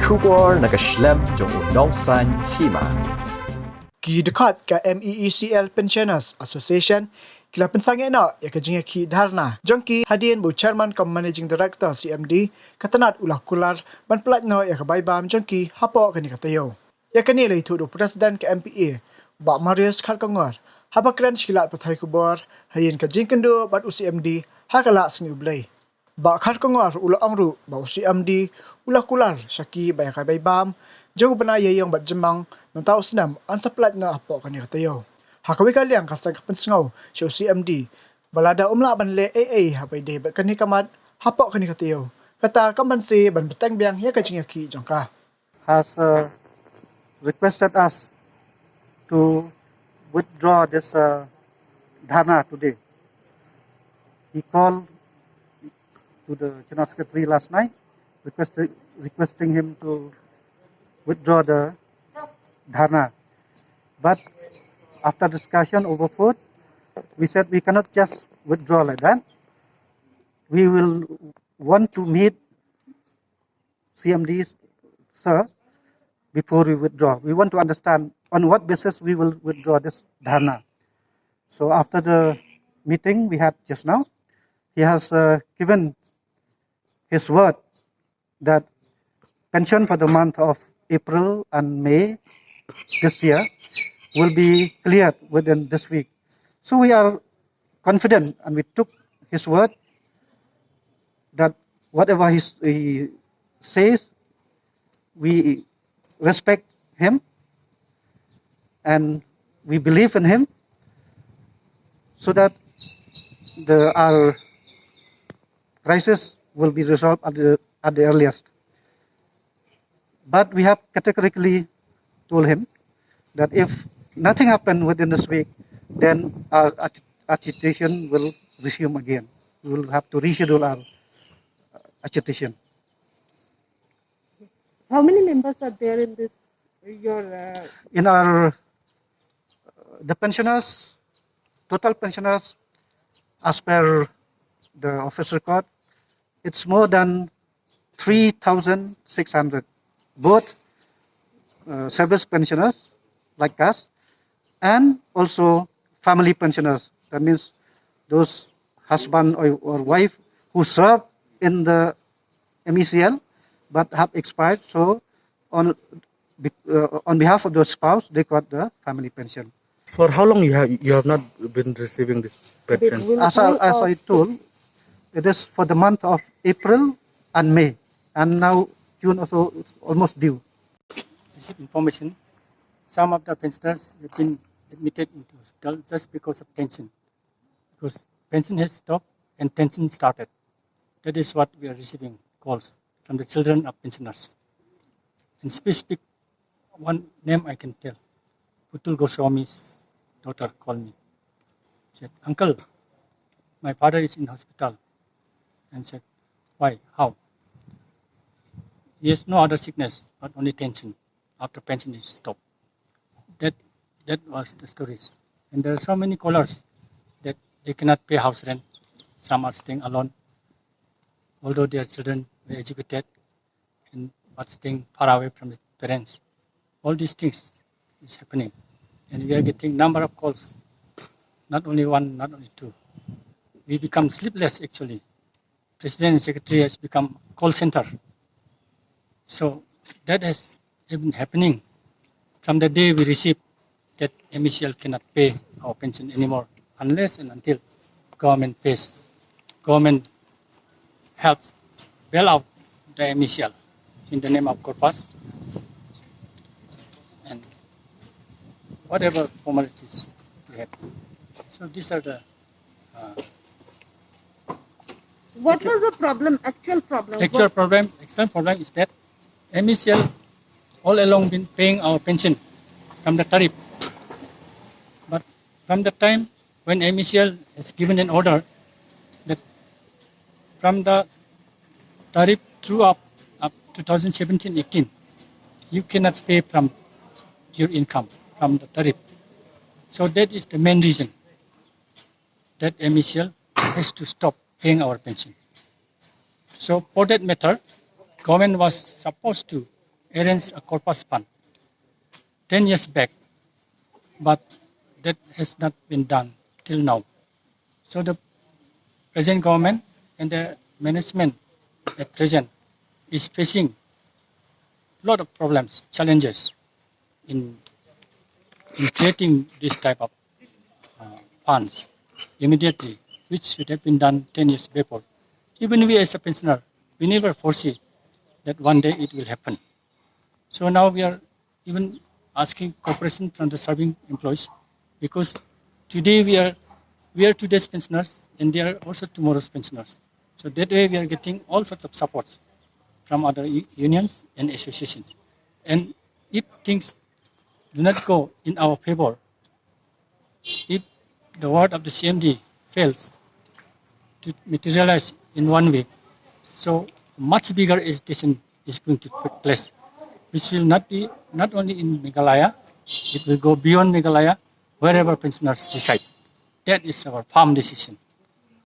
Kubor nagaslem jong udongsan Hima. Gidekat ke MEECL Pensioners Association kila Pynsangeh na ya ke Jingïakhih dharna jongki Hadien bu chairman kam managing director CMD katanat ulah Kular ban pelatno ya ke Baibam jongki hapo kani katayo ya kani lai tu president ke MPA ba Marius Khalkangor haba kran shilat pathai kubor Hadien ke jingkendo bat UCMD hakala sngi ublai ba Khalkangor ulah angru ba UCMD ulah Kular syaki ba ya ke Baibam jong banaya yang bat jemang nang tau senam an saplat na apo kani katayo hakawi kaliang kasang Pynsangeh si CMD balada umla ban le AA hapai de bat kani kamat hapo kani katayo kata kaman si ban betang biang ya ka Jingïakhih jongka has requested us to withdraw this dharna today. He called to the General Secretary last night, requesting him to withdraw the dharna. But after discussion over food, we said we cannot just withdraw like that. We will want to meet CMDs, sir, before we withdraw. We want to understand on what basis we will withdraw this dharna. So after the meeting we had just now, he has given his word that pension for the month of April and May this year will be cleared within this week. So we are confident and we took his word that whatever he says, we respect him and we believe in him so that our crisis will be resolved at the earliest. But we have categorically told him that if nothing happened within this week, then our agitation will resume again. We will have to reschedule our agitation. How many members are there in this? In our the pensioners, total pensioners, as per the office record, it's more than 3,600. Both service pensioners like us and also family pensioners. That means those husband or wife who serve in the MECL but have expired. So on behalf of those spouse, they got the family pension. For how long you have not been receiving this pension? As I told, it is for the month of April and May, and now June also is almost due. Receive information. Some of the pensioners have been admitted into hospital just because of tension. Because pension has stopped and tension started. That is what we are receiving calls from the children of pensioners. And specific one name I can tell. Putul Goswami's daughter called me. Said, "Uncle, my father is in hospital." And said, "Why? How?" He has no other sickness, but only tension after pension is stopped. That was the stories. And there are so many callers that they cannot pay house rent. Some are staying alone, although their children were educated and but staying far away from the parents. All these things is happening. And we are getting number of calls, not only one, not only two. We become sleepless actually. President and Secretary has become call center. So that has been happening from the day we received that MECL cannot pay our pension anymore unless and until government pays. Government helps bail out the MECL in the name of corpus and whatever formalities they have. So these are the What was the problem? Actual problem? actual problem is that MECL all along been paying our pension from the tariff. But from the time when MECL has given an order that from the tariff through up 2017-18, you cannot pay from your income from the tariff. So that is the main reason that MECL has to stop paying our pension. So for that matter, government was supposed to arrange a corpus fund 10 years back, but that has not been done till now. So the present government and the management at present is facing a lot of problems, challenges in creating this type of funds immediately, which should have been done 10 years before. Even we as a pensioner, we never foresee that one day it will happen. So now we are even asking cooperation from the serving employees, because today we are today's pensioners and they are also tomorrow's pensioners. So that way we are getting all sorts of supports from other unions and associations. And if things do not go in our favor, if the word of the CMD fails to materialize in 1 week, so much bigger agitation is going to take place, which will not be not only in Meghalaya, it will go beyond Meghalaya, wherever pensioners reside. That is our firm decision.